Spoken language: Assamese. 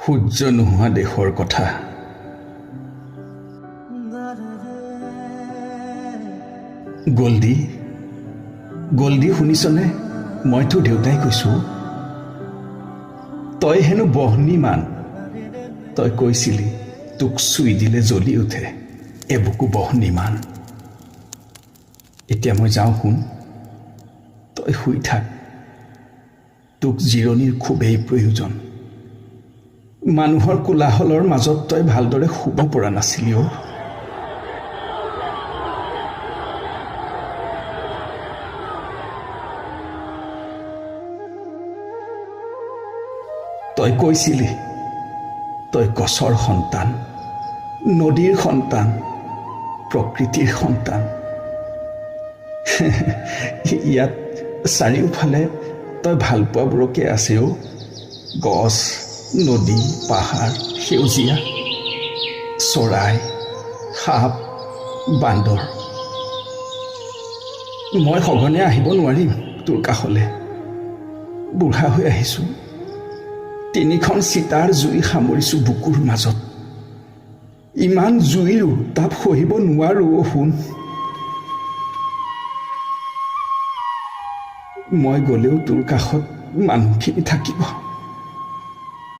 সূৰ্য নোহোৱা দেশৰ কথা। গল্ডি গল্ডি শুনিছনে? মই তোৰ দেউতাই কৈছোঁ। তই হেনো বহ্নিমান। তই কৈছিলি তোক চুই দিলে জ্বলি উঠে এবুকু বহ্নিমান। এতিয়া মই যাওঁ শুন, তই শুই থাক। তোক জিৰণিৰ খুবেই প্ৰয়োজন। মানুহৰ কোলাহলৰ মাজত তই ভালদৰে শুব পৰা নাছিলি অ'। তই কৈছিলি তই গছৰ সন্তান, নদীৰ সন্তান, প্ৰকৃতিৰ সন্তান। ইয়াত চাৰিওফালে তই ভাল পোৱাবোৰকে আছে অ'। গছ, নদী, পাহাৰ, সেউজীয়া, চৰাই, সাপ, বান্দৰ। মই সঘনে আহিব নোৱাৰিম তোৰ কাষলৈ। বুঢ়া হৈ আহিছোঁ। 3খন চিতাৰ জুই সামৰিছোঁ বুকুৰ মাজত। ইমান জুইৰো তাপ সহিব নোৱাৰো অ' শুন। মই গ'লেও তোৰ কাষত মানুহখিনি থাকিব।